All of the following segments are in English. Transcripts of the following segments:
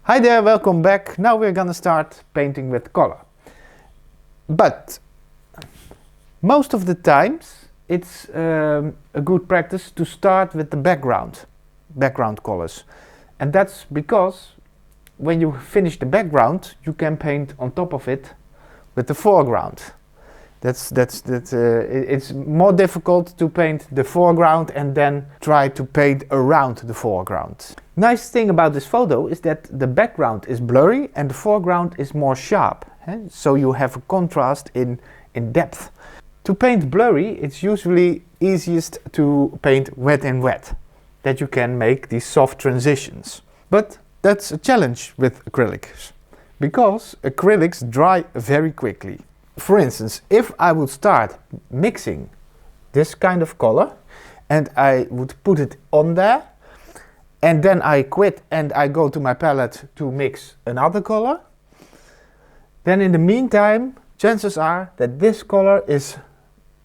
Hi there, welcome back. Now we're gonna start painting with color. But most of the times it's a good practice to start with the background colors. And that's because when you finish the background, you can paint on top of it with the foreground. It's more difficult to paint the foreground and then try to paint around the foreground. Nice thing about this photo is that the background is blurry and the foreground is more sharp. So you have a contrast in depth. To paint blurry, it's usually easiest to paint wet in wet, that you can make these soft transitions. But that's a challenge with acrylics, because acrylics dry very quickly. For instance, if I would start mixing this kind of color and I would put it on there and then I quit and I go to my palette to mix another color, then in the meantime chances are that this color is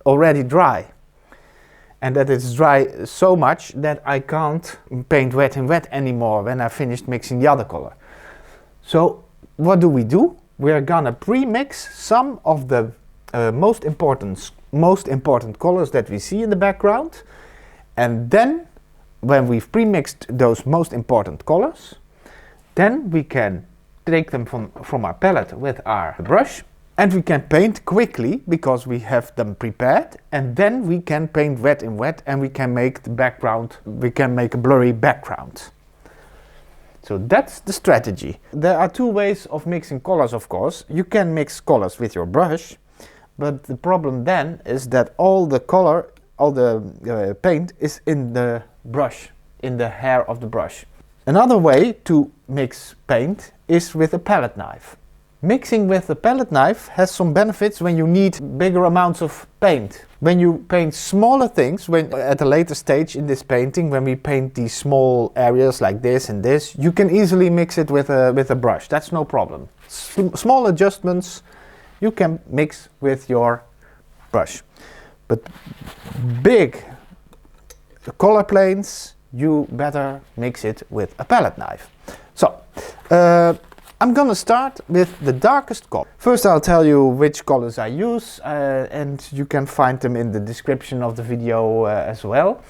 already dry and that it's dry so much that I can't paint wet in wet anymore when I finished mixing the other color. So what do? We're gonna pre-mix some of the most important colors that we see in the background, and then when we've pre-mixed those most important colors, then we can take them from our palette with our brush and we can paint quickly because we have them prepared, and then we can paint wet in wet and we can make the background, we can make a blurry background. So that's the strategy. There are two ways of mixing colors, of course. You can mix colors with your brush, but the problem then is that all the paint is in the brush, in the hair of the brush. Another way to mix paint is with a palette knife. Mixing with a palette knife has some benefits when you need bigger amounts of paint. When you paint smaller things, at a later stage in this painting, when we paint these small areas like this and this, you can easily mix it with a brush. That's no problem. Small adjustments you can mix with your brush. But big color planes, you better mix it with a palette knife. So, I'm gonna start with the darkest color. First I'll tell you which colors I use and you can find them in the description of the video as well.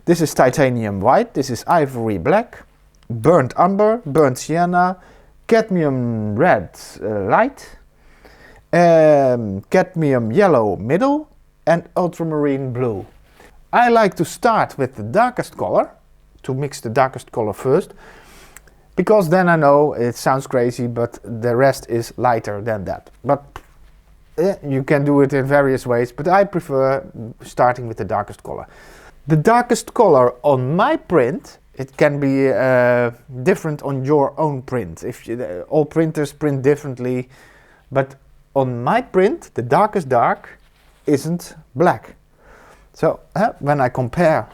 This is titanium white, this is ivory black, burnt umber, burnt sienna, cadmium red light, cadmium yellow middle and ultramarine blue. I like to start with the darkest color, to mix the darkest color first, because then I know it sounds crazy, but the rest is lighter than that. But you can do it in various ways, but I prefer starting with the darkest color. The darkest color on my print, it can be different on your own print. All printers print differently, but on my print, the darkest dark isn't black. So when I compare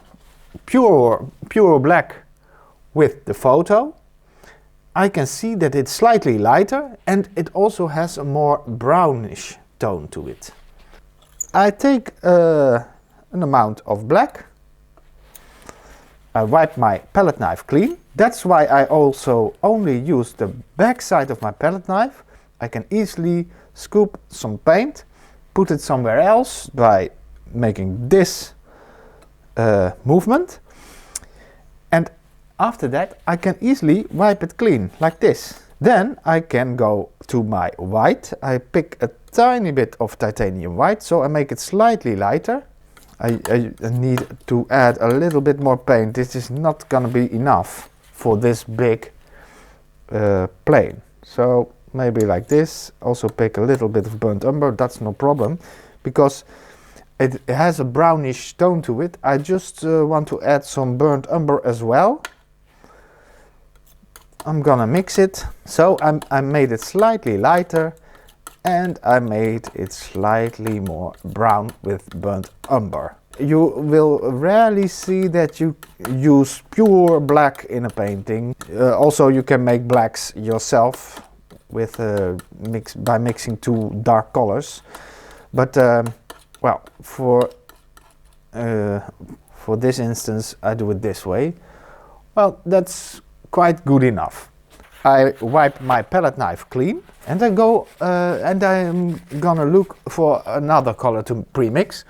pure black with the photo, I can see that it's slightly lighter and it also has a more brownish tone to it. I take an amount of black, I wipe my palette knife clean. That's why I also only use the back side of my palette knife. I can easily scoop some paint, put it somewhere else by making this movement. And after that, I can easily wipe it clean, like this. Then I can go to my white. I pick a tiny bit of titanium white, so I make it slightly lighter. I need to add a little bit more paint. This is not gonna be enough for this big plane. So maybe like this. Also pick a little bit of burnt umber, that's no problem, because it has a brownish tone to it. I just want to add some burnt umber as well. I'm gonna mix it. So I made it slightly lighter and I made it slightly more brown with burnt umber. You will rarely see that you use pure black in a painting. Also you can make blacks yourself with by mixing two dark colors. But well, for this instance I do it this way. Well, that's quite good enough. I wipe my palette knife clean and I go and I'm gonna look for another color to pre-mix.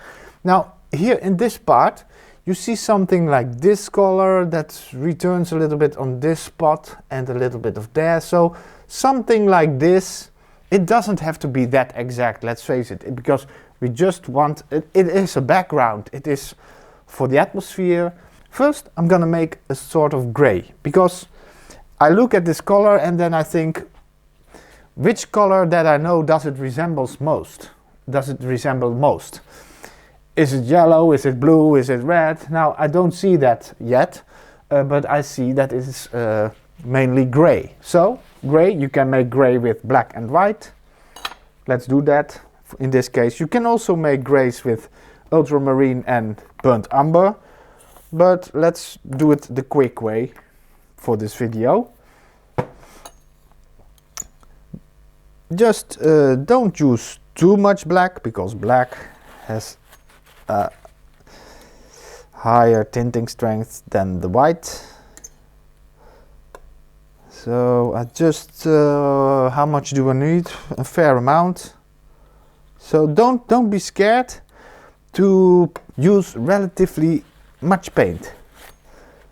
Now here in this part you see something like this color that returns a little bit on this spot and a little bit of there. So something like this. It doesn't have to be that exact, let's face it, because we just want, it is a background, it is for the atmosphere. First I'm gonna make a sort of gray, because I look at this color and then I think, which color that I know does it resemble most? Is it yellow, is it blue, is it red? Now I don't see that yet, but I see that it is mainly gray. So gray, you can make gray with black and white. Let's do that in this case. You can also make grays with ultramarine and burnt umber, but let's do it the quick way for this video. Just don't use too much black, because black has a higher tinting strength than the white. So I just, how much do I need? A fair amount. So don't be scared to use relatively much paint.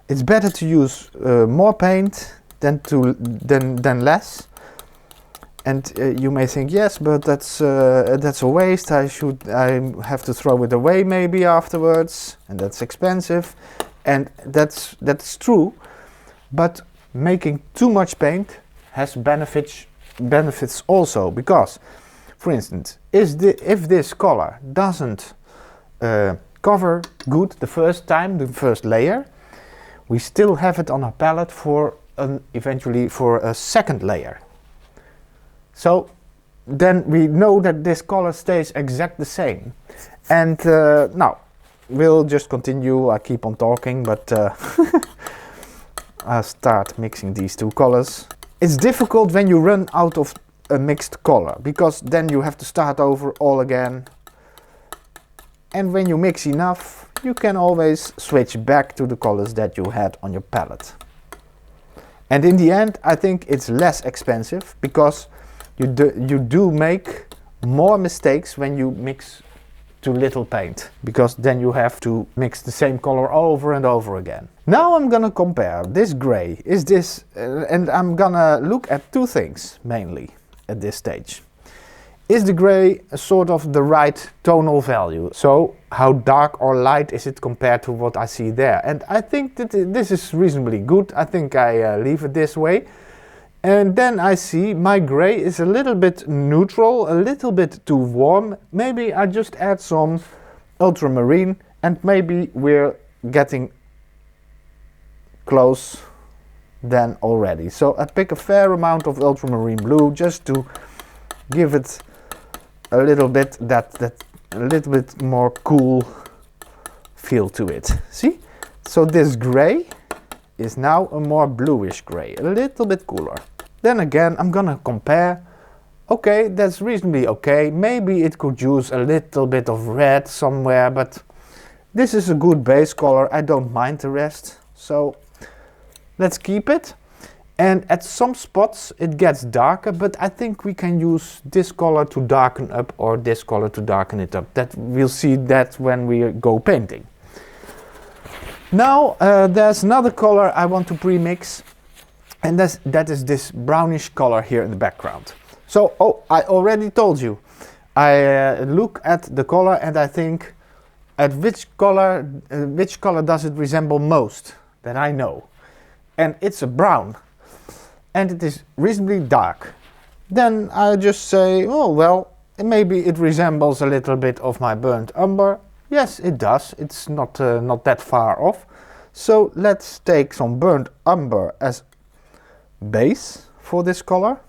It's better to use more paint than less. And you may think, yes, but that's a waste. I have to throw it away maybe afterwards, and that's expensive. And that's true, but making too much paint has benefits also, because, for instance, if this color doesn't cover good the first time, the first layer, we still have it on our palette for eventually for a second layer. So then we know that this color stays exact the same. And now we'll just continue. I keep on talking, but I'll start mixing these two colors. It's difficult when you run out of a mixed color, because then you have to start over all again. And when you mix enough, you can always switch back to the colors that you had on your palette. And in the end, I think it's less expensive, because you do make more mistakes when you mix too little paint, because then you have to mix the same color over and over again. Now I'm gonna compare this gray, and I'm gonna look at two things mainly at this stage. Is the gray a sort of the right tonal value? So how dark or light is it compared to what I see there? And I think that this is reasonably good. I think I leave it this way. And then I see my gray is a little bit neutral, a little bit too warm. Maybe I just add some ultramarine, and maybe we're getting close then already. So I pick a fair amount of ultramarine blue just to give it a little bit a little bit more cool feel to it. See? So this gray is now a more bluish gray, a little bit cooler. Then again, I'm gonna compare. Okay, that's reasonably okay. Maybe it could use a little bit of red somewhere, but this is a good base color. I don't mind the rest. So let's keep it. And at some spots it gets darker, but I think we can use this color to darken up, or this color to darken it up. That we'll see that when we go painting. Now there's another color I want to pre-mix, and that is this brownish color here in the background. So, I already told you, I look at the color and I think, at which color does it resemble most that I know? And it's a brown, and it is reasonably dark. Then I just say, oh well, maybe it resembles a little bit of my burnt umber. Yes, it does. It's not that far off. So let's take some burnt umber as base for this color.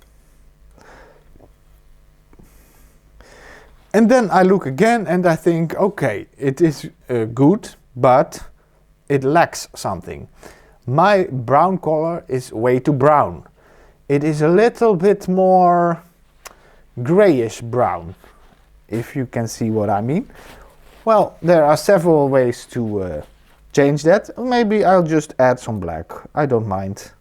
And then I look again and I think, okay, it is good, but it lacks something. My brown color is way too brown. It is a little bit more grayish brown, if you can see what I mean. Well, there are several ways to change that. Maybe I'll just add some black. I don't mind.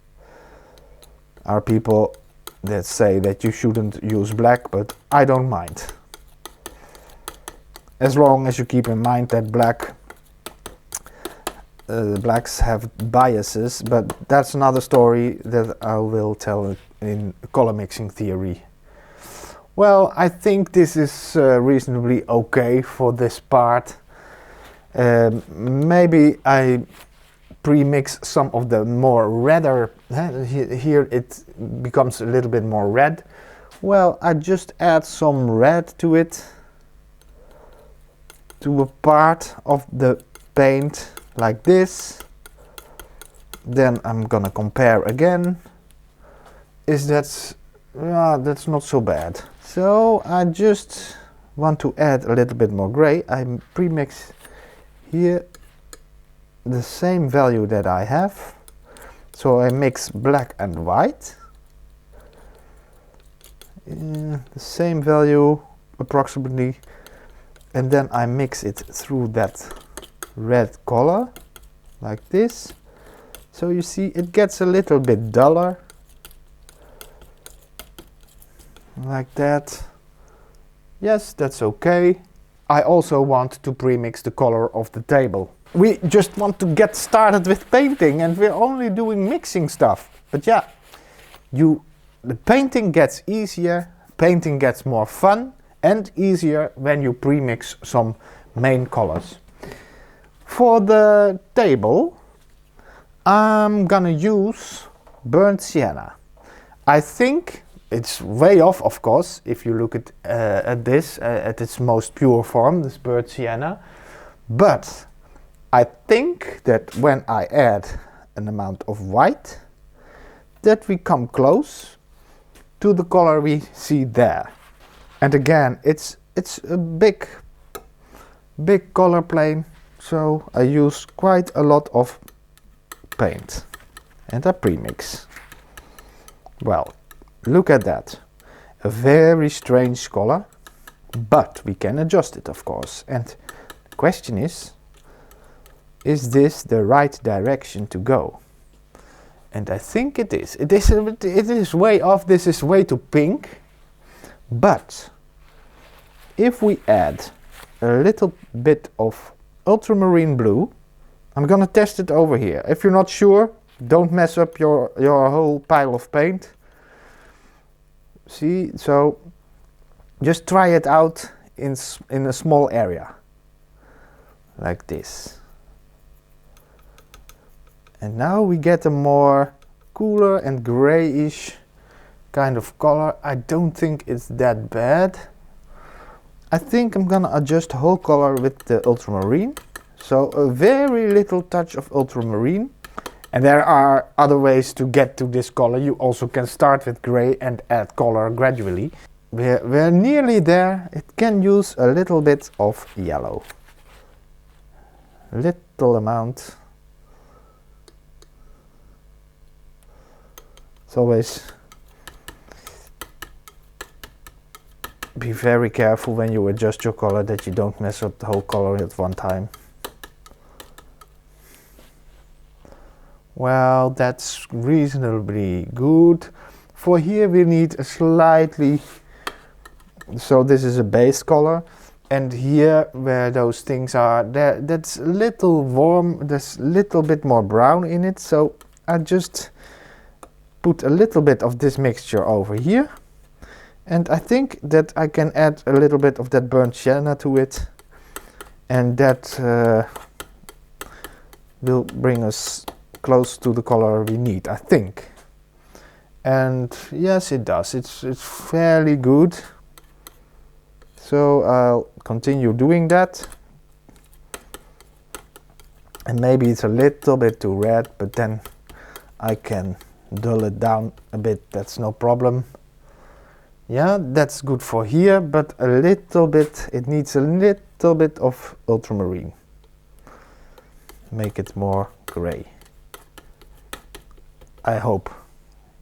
are people that say that you shouldn't use black, but I don't mind. As long as you keep in mind that blacks have biases, but that's another story that I will tell in color mixing theory. Well, I think this is reasonably okay for this part. Maybe I pre-mix some of the more redder, here it becomes a little bit more red. Well, I just add some red to it, to a part of the paint like this. Then I'm gonna compare again. That's not so bad. So I just want to add a little bit more gray. I pre-mix here the same value that I have. So I mix black and white. The same value approximately. And then I mix it through that red color like this. So you see it gets a little bit duller. Like that. Yes, that's okay. I also want to pre-mix the color of the table. We just want to get started with painting and we're only doing mixing stuff. But yeah, the painting gets easier, painting gets more fun and easier when you pre-mix some main colors. For the table, I'm gonna use burnt sienna. I think it's way off, of course, if you look at this, at its most pure form, this burnt sienna. But I think that when I add an amount of white, that we come close to the color we see there. And again, it's a big color plane, so I use quite a lot of paint and I premix. Well, look at that. A very strange color, but we can adjust it, of course. And the question is this the right direction to go? And I think it is. It is way off. This is way too pink. But if we add a little bit of ultramarine blue, I'm gonna test it over here. If you're not sure, don't mess up your whole pile of paint. See, so just try it out in a small area, like this. And now we get a more cooler and grayish kind of color. I don't think it's that bad. I think I'm gonna adjust the whole color with the ultramarine. So a very little touch of ultramarine. And there are other ways to get to this color. You also can start with gray and add color gradually. We're nearly there. It can use a little bit of yellow. Little amount. It's always be very careful when you adjust your color that you don't mess up the whole color at one time. Well, that's reasonably good. For here we need a slightly, so this is a base color, and here where those things are, that's a little warm, there's a little bit more brown in it, so I just put a little bit of this mixture over here, and I think that I can add a little bit of that burnt sienna to it, and that will bring us close to the color we need, I think. And yes, it does. It's fairly good. So I'll continue doing that. And maybe it's a little bit too red, but then I can dull it down a bit. That's no problem. Yeah, that's good for here, but a little bit, it needs a little bit of ultramarine. Make it more gray. I hope.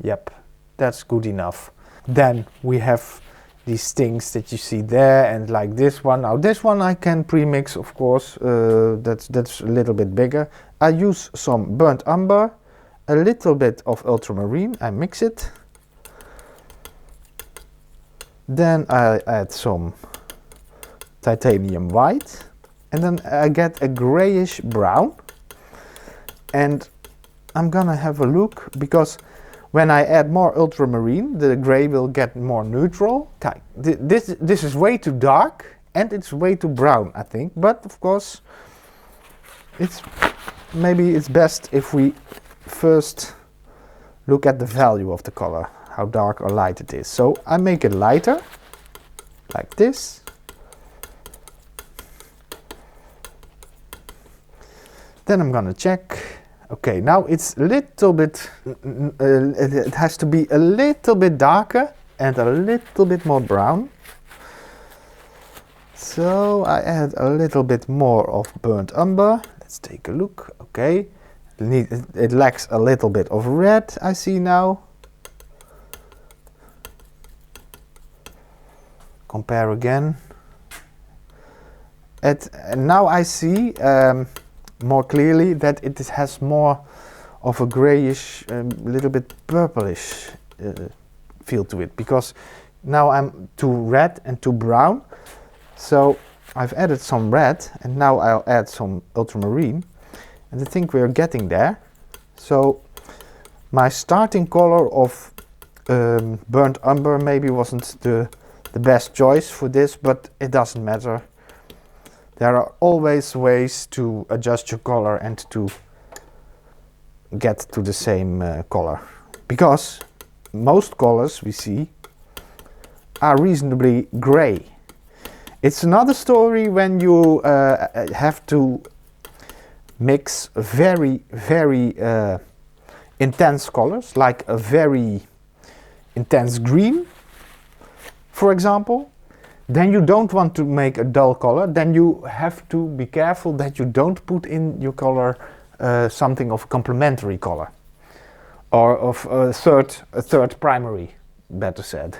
Yep, that's good enough. Then we have these things that you see there, and like this one. Now this one I can pre-mix, of course. That's a little bit bigger. I use some burnt umber. a little bit of ultramarine, I mix it. Then I add some titanium white, and then I get a grayish brown. And I'm gonna have a look, because when I add more ultramarine, the gray will get more neutral. This is way too dark, and it's way too brown, I think. But of course, maybe it's best if we first look at the value of the color, how dark or light it is. So I make it lighter, like this. Then I'm gonna check. Okay, now it's a little bit, it has to be a little bit darker and a little bit more brown. So I add a little bit more of burnt umber. Let's take a look. Okay, it lacks a little bit of red, I see now. Compare again. And now I see more clearly that it has more of a grayish, little bit purplish feel to it, because now I'm too red and too brown. So I've added some red, and now I'll add some ultramarine, and I think we're getting there. So my starting color of burnt umber maybe wasn't the best choice for this, but it doesn't matter. There are always ways to adjust your color and to get to the same color, because most colors we see are reasonably gray. It's another story when you have to mix very intense colors, like a very intense green, for example. Then you don't want to make a dull color. Then you have to be careful that you don't put in your color something of complementary color, or of a third primary, better said.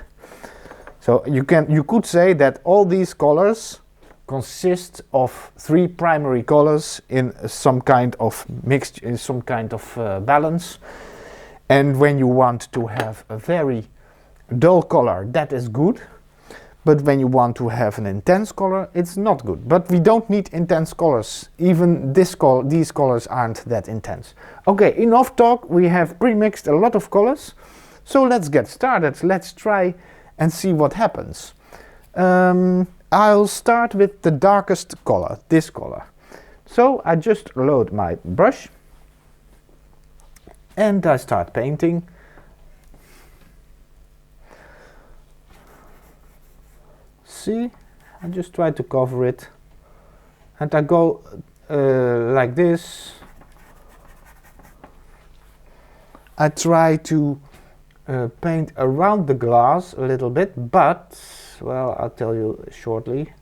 So you could say that all these colors consist of 3 primary colors in some kind of mixture, in some kind of balance. And when you want to have a very dull color, that is good. But when you want to have an intense color, it's not good. But we don't need intense colors. Even these colors aren't that intense. Okay, enough talk. We have pre-mixed a lot of colors. So let's get started. Let's try and see what happens. I'll start with the darkest color, this color. So I just load my brush and I start painting. See, I just try to cover it, and I go like this. I try to paint around the glass a little bit, but, well, I'll tell you shortly.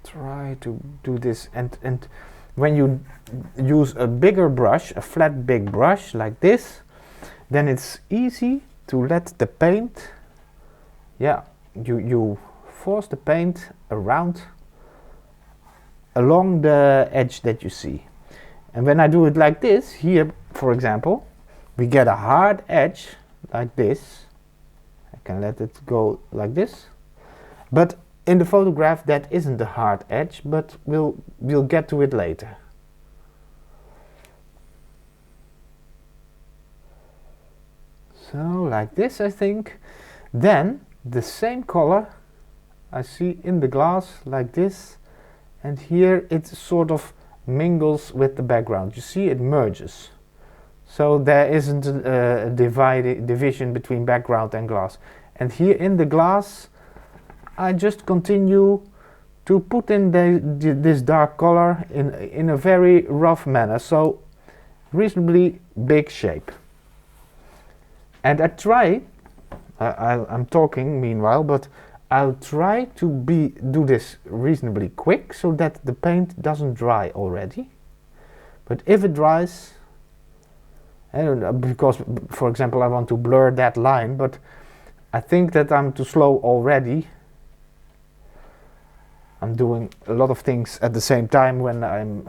Try to do this, and when you use a bigger brush, a flat big brush like this, then it's easy to let the paint, yeah, you force the paint around along the edge that you see. And when I do it like this, here for example, we get a hard edge like this. I can let it go like this. But in the photograph that isn't a hard edge, but we'll get to it later. So like this, I think. Then the same color I see in the glass like this, and here it sort of mingles with the background. You see, it merges. So there isn't a division between background and glass. And here in the glass, I just continue to put in this dark color in a very rough manner. So reasonably big shape. And I try, I'm talking meanwhile, but I'll try to do this reasonably quick so that the paint doesn't dry already. But if it dries, I don't know, because for example I want to blur that line, but I think that I'm too slow already. I'm doing a lot of things at the same time when I'm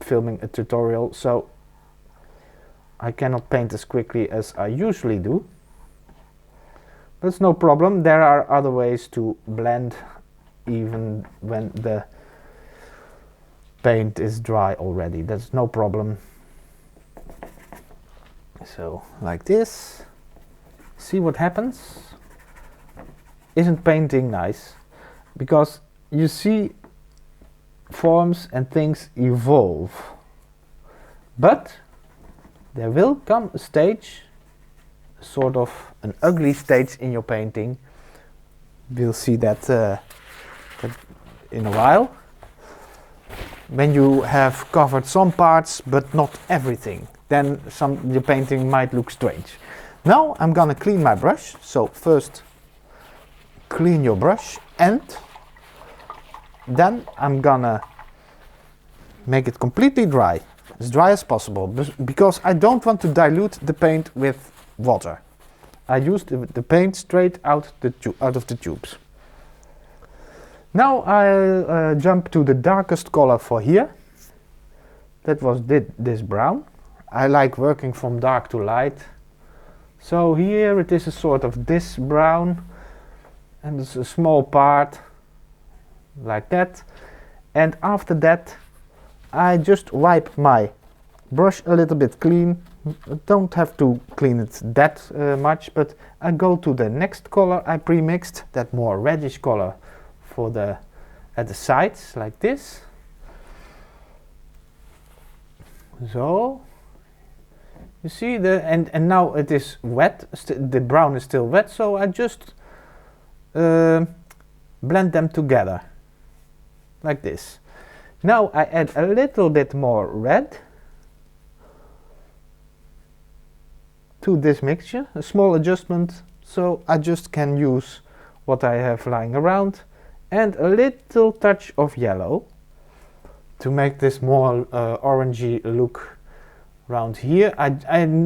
filming a tutorial, so I cannot paint as quickly as I usually do. That's no problem. There are other ways to blend even when the paint is dry already. That's no problem. So like this. See what happens? Isn't painting nice? Because you see forms and things evolve. But there will come a stage, sort of an ugly stage in your painting. We'll see that in a while. When you have covered some parts but not everything, then the painting might look strange. Now I'm gonna clean my brush. So first clean your brush, and then I'm gonna make it completely dry, as dry as possible, because I don't want to dilute the paint with water. I use the paint straight out of the tubes. Now I'll jump to the darkest color for here. That was this brown. I like working from dark to light. So here it is a sort of this brown, and it's a small part like that. And after that I just wipe my brush a little bit clean. Don't have to clean it that much, but I go to the next color I pre-mixed, that more reddish color for at the sides like this. So you see and now it is wet, the brown is still wet, so I just blend them together like this. Now I add a little bit more red to this mixture, a small adjustment, so I just can use what I have lying around, and a little touch of yellow to make this more orangey look around here.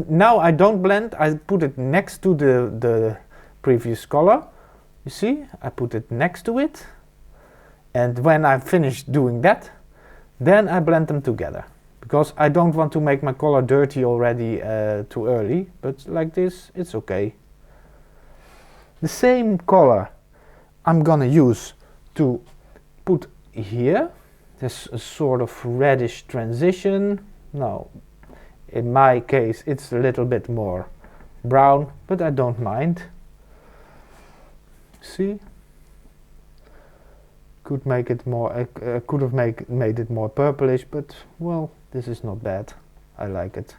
Now I don't blend, I put it next to the previous color. You see, I put it next to it, and when I finish doing that, then I blend them together, because I don't want to make my color dirty already too early, but like this it's okay. The same color I'm gonna use to put here. This a sort of reddish transition. Now in my case it's a little bit more brown, but I don't mind. See? Could make it more, could have made it more purplish, but well, this is not bad. I like it.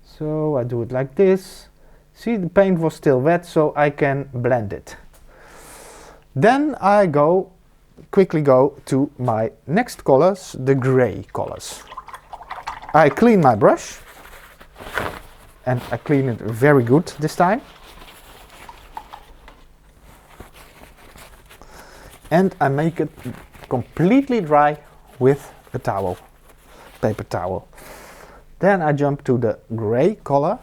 So I do it like this. See, the paint was still wet, so I can blend it. Then I quickly go to my next colors, the gray colors. I clean my brush, and I clean it very good this time. And I make it completely dry with a towel, paper towel. Then I jump to the gray color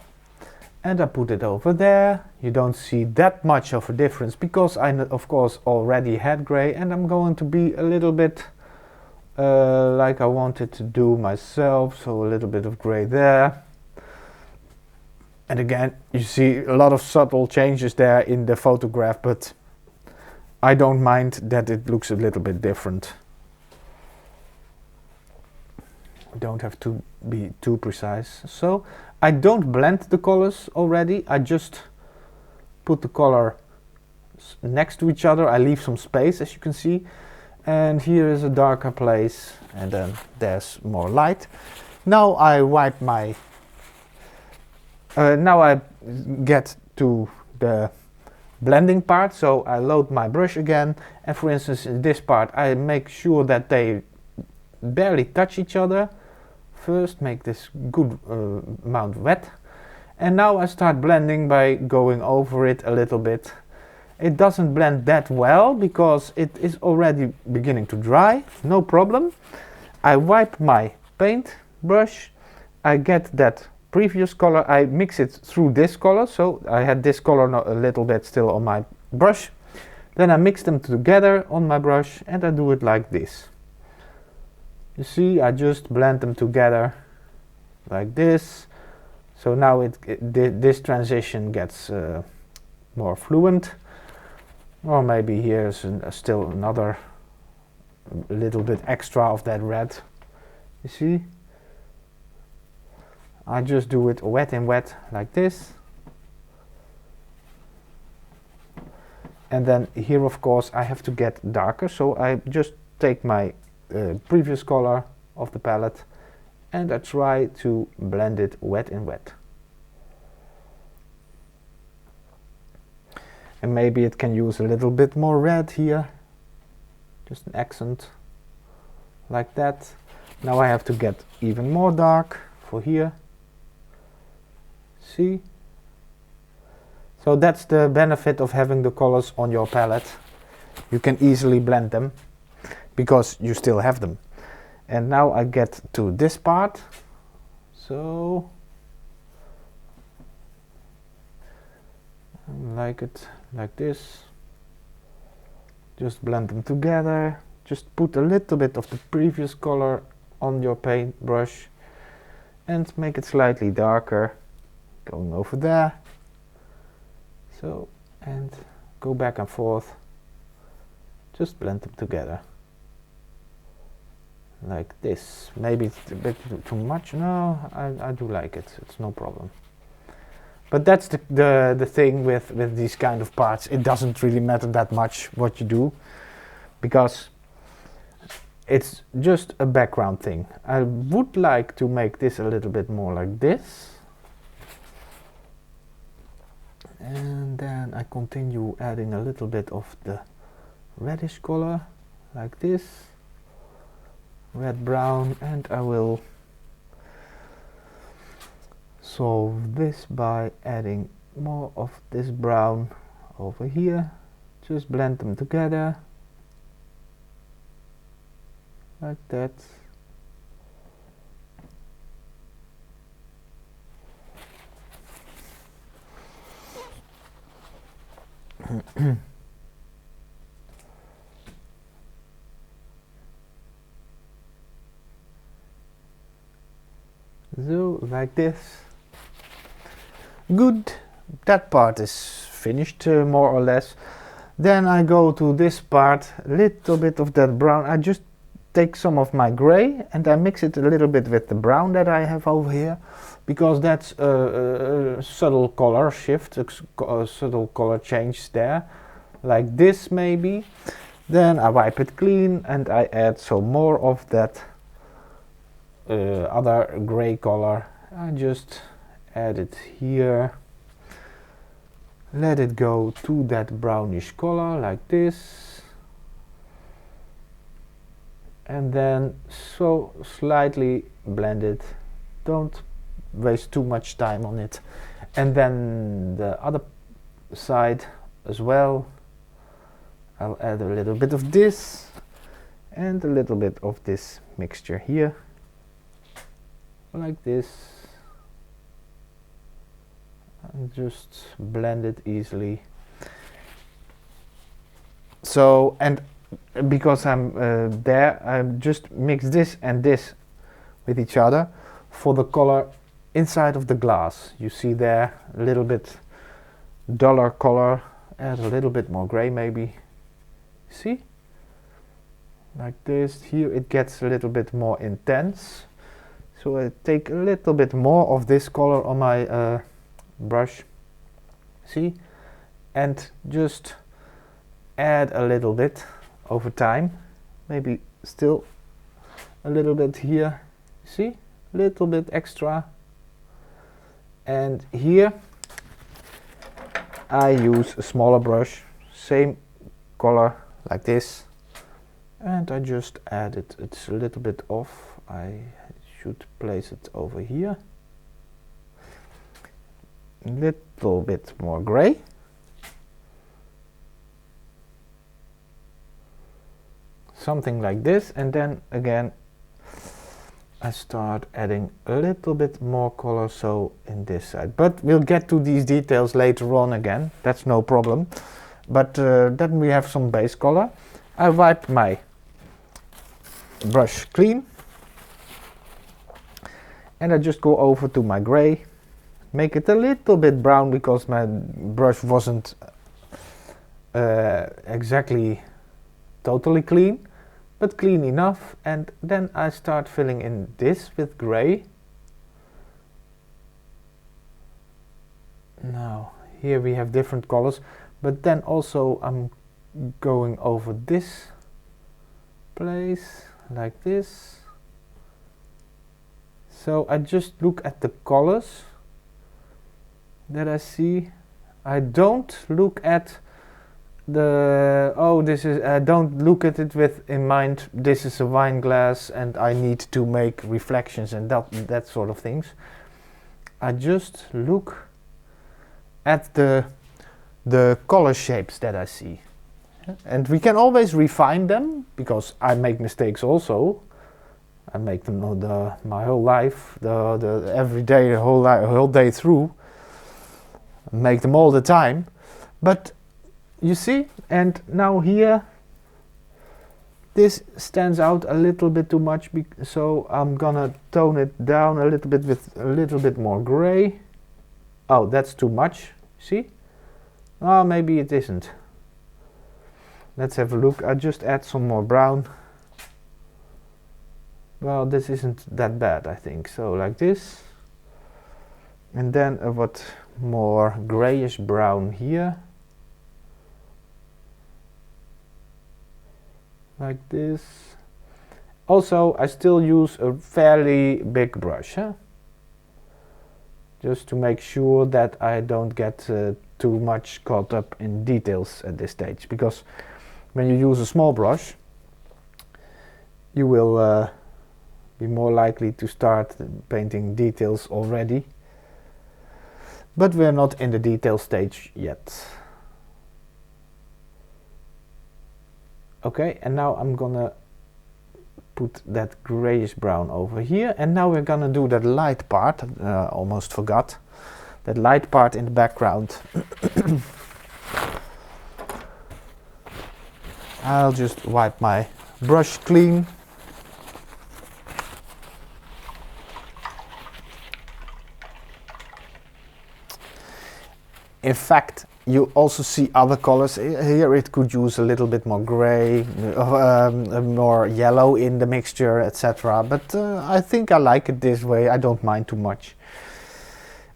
and I put it over there. You don't see that much of a difference because I of course already had gray, and I'm going to be a little bit like I wanted to do myself, so a little bit of gray there. And again, you see a lot of subtle changes there in the photograph, but I don't mind that it looks a little bit different. Don't have to be too precise. So I don't blend the colors already. I just put the color next to each other. I leave some space, as you can see. And here is a darker place, and then there's more light. Now I wipe my... now I get to the blending part, so I load my brush again, and for instance in this part I make sure that they barely touch each other. First make this good amount wet, and now I start blending by going over it a little bit. It doesn't blend that well because it is already beginning to dry, no problem. I wipe my paint brush, I get that previous color, I mix it through this color, so I had this color a little bit still on my brush. Then I mix them together on my brush and I do it like this. You see, I just blend them together like this. So now this transition gets more fluent. Or maybe here's still another little bit extra of that red. You see? I just do it wet in wet like this. And then here, of course, I have to get darker, so I just take my previous color of the palette and I try to blend it wet in wet. And maybe it can use a little bit more red here, just an accent like that. Now I have to get even more dark for here. See? So that's the benefit of having the colors on your palette. You can easily blend them because you still have them. And now I get to this part. So I like it like this. Just blend them together. Just put a little bit of the previous color on your paintbrush and make it slightly darker. Going over there. So, and go back and forth. Just blend them together. Like this. Maybe it's a bit too much. No, I do like it. It's no problem. But that's the thing with these kind of parts. It doesn't really matter that much what you do, because it's just a background thing. I would like to make this a little bit more like this. And then I continue adding a little bit of the reddish color like this, red brown, and I will solve this by adding more of this brown over here. Just blend them together like that. So, like this. Good, that part is finished more or less. Then I go to this part, a little bit of that brown. I just take some of my gray and I mix it a little bit with the brown that I have over here, because that's a subtle color shift, a subtle color change there, like this maybe. Then I wipe it clean and I add some more of that other gray color. I just add it here, let it go to that brownish color like this, and then so slightly blend it. Don't waste too much time on it. And then the other side as well, I'll add a little bit of this and a little bit of this mixture here, like this, and just blend it easily. So, and because I'm there, I just mix this and this with each other for the color inside of the glass. You see there a little bit duller color, add a little bit more gray maybe. See? Like this. Here it gets a little bit more intense. So I take a little bit more of this color on my brush. See? And just add a little bit over time. Maybe still a little bit here. See? A little bit extra. And here I use a smaller brush, same color like this, and I just add it. It's a little bit off. I should place it over here. A little bit more gray. Something like this, and then again I start adding a little bit more color, so in this side. But we'll get to these details later on again, that's no problem. But then we have some base color. I wipe my brush clean And I just go over to my gray, make it a little bit brown because my brush wasn't exactly totally clean, but clean enough. And then I start filling in this with gray. Now here we have different colors, but then also I'm going over this place like this. So I just look at the colors that I see. I don't look at the, oh, this is, I don't look at it with in mind, this is a wine glass and I need to make reflections and that sort of things. I just look at the color shapes that I see. And we can always refine them, because I make mistakes also. I make them my whole life, every day, the whole day through. I make them all the time. But you see, and now here, this stands out a little bit too much, so I'm gonna tone it down a little bit with a little bit more gray. Oh, that's too much, see? Oh, maybe it isn't. Let's have a look. I just add some more brown. Well, this isn't that bad, I think. So like this. And then a what more grayish brown here. Like this. Also, I still use a fairly big brush, huh? Just to make sure that I don't get too much caught up in details at this stage, because when you use a small brush, you will be more likely to start painting details already. But we're not in the detail stage yet. Okay, and now I'm gonna put that grayish brown over here, and now we're gonna do that light part. Almost forgot that light part in the background. I'll just wipe my brush clean. In fact, you also see other colors. Here it could use a little bit more gray, more yellow in the mixture, etc. But I think I like it this way. I don't mind too much.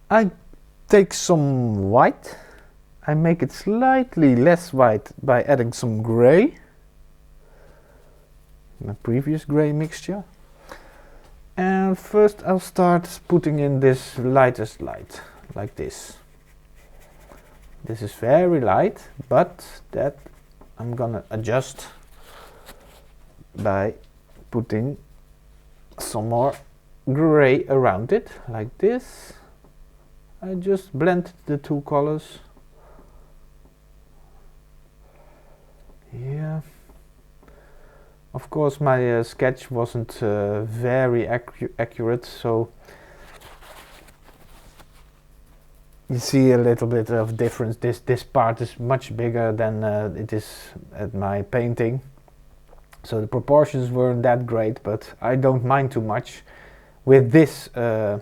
I take some white. I make it slightly less white by adding some gray. My previous gray mixture. And first I'll start putting in this lightest light, like this. This is very light, but that I'm gonna adjust by putting some more gray around it, like this. I just blend the two colors. Here. Of course, my sketch wasn't very accurate, so you see a little bit of difference. This part is much bigger than it is at my painting, so the proportions weren't that great, but I don't mind too much with this kind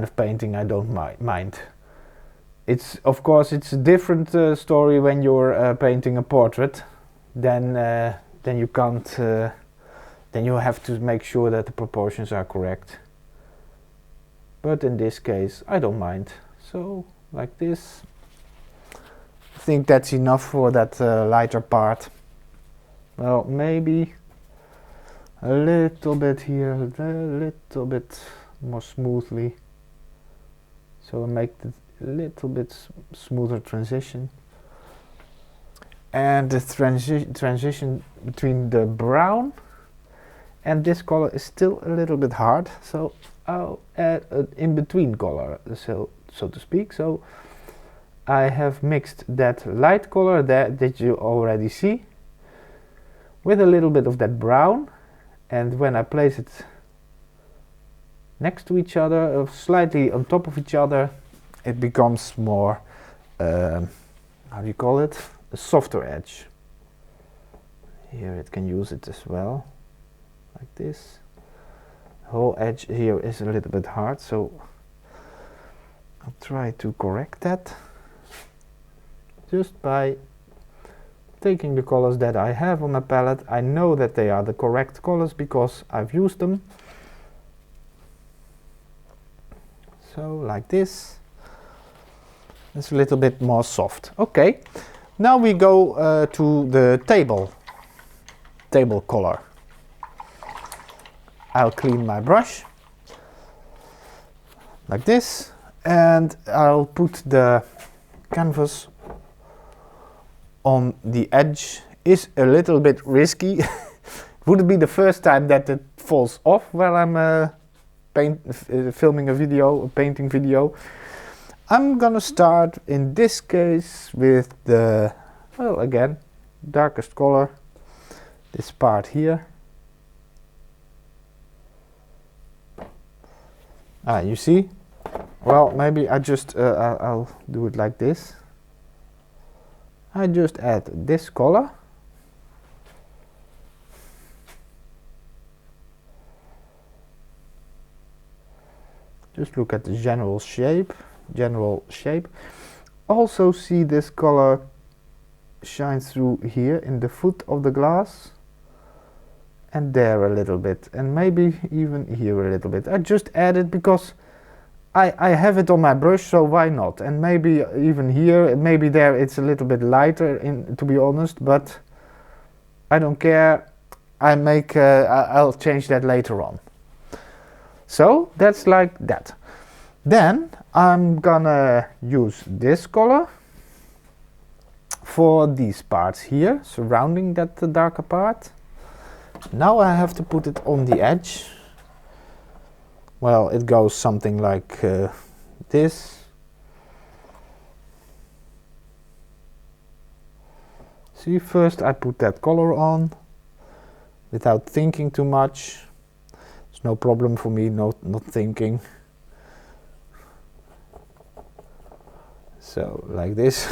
of painting. I don't mind. It's, of course, it's a different story when you're painting a portrait. Then you can't. Then you have to make sure that the proportions are correct. But in this case, I don't mind. So, like this. I think that's enough for that lighter part. Well, maybe a little bit here, a little bit more smoothly. So I make it a little bit smoother transition. And the transition between the brown and this color is still a little bit hard, so I'll add an in-between color, so to speak. So I have mixed that light color that you already see with a little bit of that brown, and when I place it next to each other, slightly on top of each other, it becomes more, how do you call it? A softer edge. Here it can use it as well, like this. whole edge here is a little bit hard, so I'll try to correct that just by taking the colors that I have on my palette. I know that they are the correct colors because I've used them. So like this. It's a little bit more soft. Okay, now we go to the table color. I'll clean my brush like this, and I'll put the canvas on the edge. Is a little bit risky. Would it be the first time that it falls off while I'm filming a video, a painting video? I'm gonna start in this case with the, well, again, darkest color, this part here. You see? Well, maybe I just, I'll do it like this. I just add this color. Just look at the general shape. Also see this color shines through here in the foot of the glass, and there a little bit, and maybe even here a little bit. I just add it because I have it on my brush, so why not? And maybe even here, maybe there it's a little bit lighter, to be honest, but I don't care. I'll change that later on. So that's like that. Then I'm gonna use this color for these parts here, surrounding that the darker part. Now I have to put it on the edge. Well, it goes something like this. See, first I put that color on without thinking too much. It's no problem for me not thinking. So like this.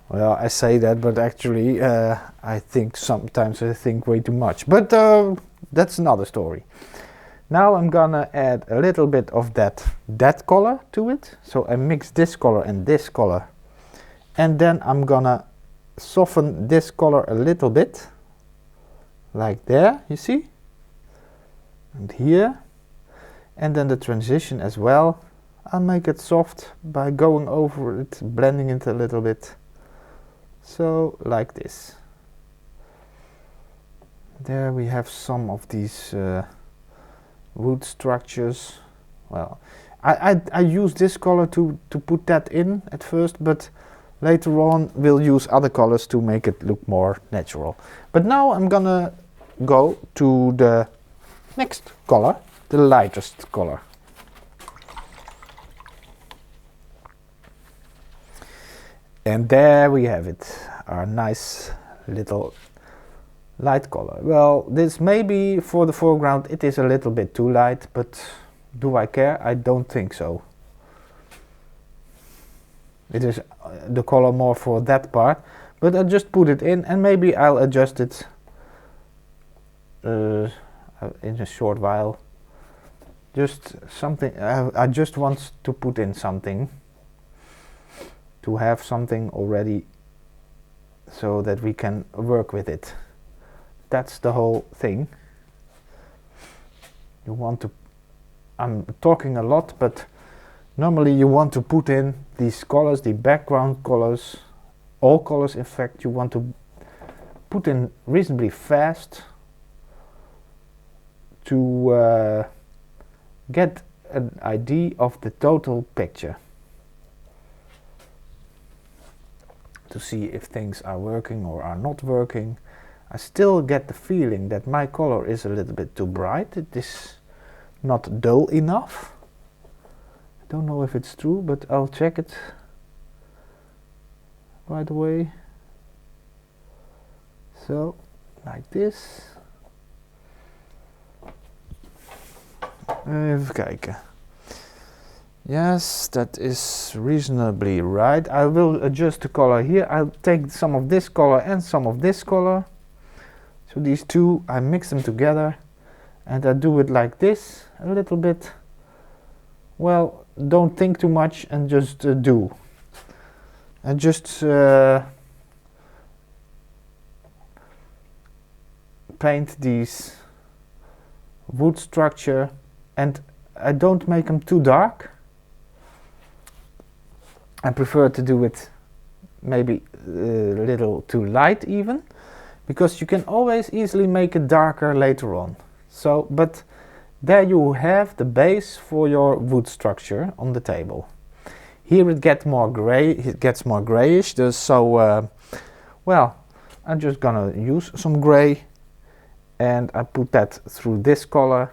Well, I say that, but actually I think sometimes I think way too much. But that's another story. Now I'm gonna add a little bit of that color to it. So I mix this color and this color. And then I'm gonna soften this color a little bit. Like there, you see? And here. And then the transition as well. I'll make it soft by going over it, blending it a little bit. So like this. There we have some of these wood structures. Well, I use this color to put that in at first, but later on we'll use other colors to make it look more natural. But now I'm gonna go to the next color, the lightest color. And there we have it, our nice little light color. Well, this may be for the foreground, it is a little bit too light, but do I care? I don't think so. It is the color more for that part, but I just put it in, and maybe I'll adjust it in a short while. Just something, I just want to put in something, to have something already so that we can work with it. That's the whole thing. You want to, I'm talking a lot, but normally you want to put in these colors, the background colors, all colors in fact, you want to put in reasonably fast to get an idea of the total picture. To see if things are working or are not working. I still get the feeling that my color is a little bit too bright. It is not dull enough. I don't know if it's true, but I'll check it right away. So, like this. Even kijken. Yes, that is reasonably right. I will adjust the color here. I'll take some of this color and some of this color. So these two, I mix them together, And I do it like this, a little bit. Well, don't think too much and just do. And just paint these wood structure, and I don't make them too dark. I prefer to do it maybe a little too light even, because you can always easily make it darker later on. So, but there you have the base for your wood structure on the table. Here it gets more gray, it gets more grayish, so well, I'm just gonna use some gray, and I put that through this color,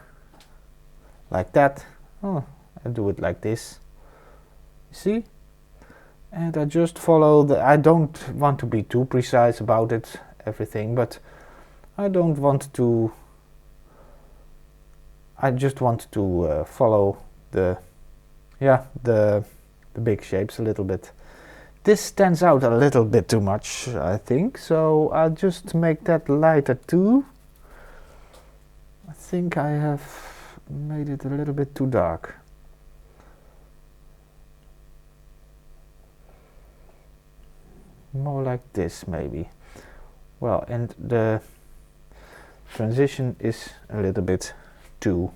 like that. Oh, I do it like this, see? And I just follow the, I don't want to be too precise about it, everything, but I don't want to, I just want to follow the, yeah, the big shapes a little bit. This stands out a little bit too much, I think, so I'll just make that lighter too. I think I have made it a little bit too dark. More like this maybe. Well, and the transition is a little bit too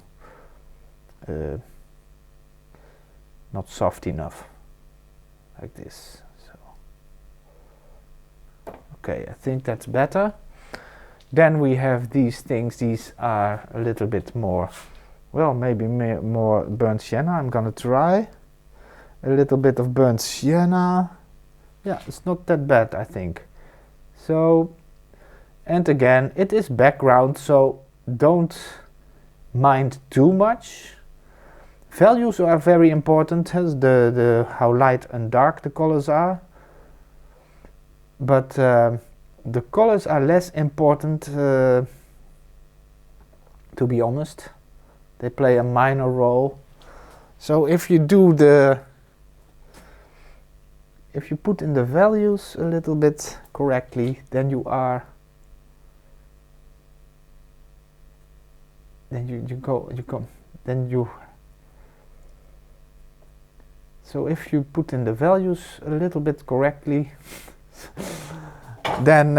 not soft enough, like this. So okay, I think that's better. Then we have these things. These are a little bit more, well, maybe more burnt sienna. I'm gonna try a little bit of burnt sienna. Yeah, it's not that bad, I think. So, and again, it is background, so don't mind too much. Values are very important, as the how light and dark the colors are. But the colors are less important, to be honest. They play a minor role. So if you do the, if you put in the values a little bit correctly, then you are, then so if you put in the values a little bit correctly, then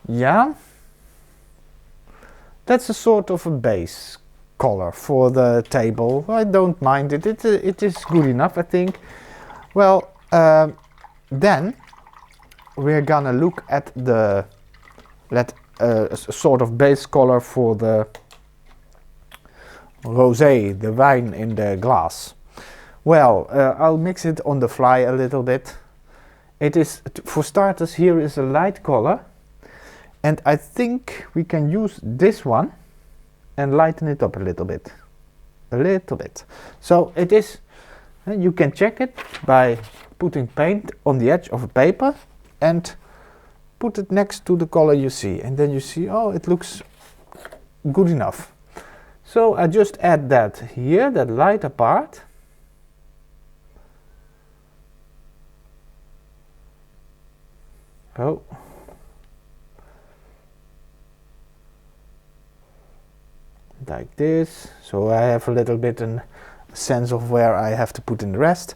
yeah, that's a sort of a base color for the table. I don't mind it. It is good enough, I think. Well, then we're gonna look at the sort of base color for the rosé, the wine in the glass. Well, I'll mix it on the fly a little bit. It is, for starters, here is a light color, and I think we can use this one and lighten it up a little bit. So it is, you can check it by putting paint on the edge of a paper and put it next to the color you see, and then you see, oh, it looks good enough. So I just add that here, that lighter part. Oh. Like this. So I have a little bit a sense of where I have to put in the rest.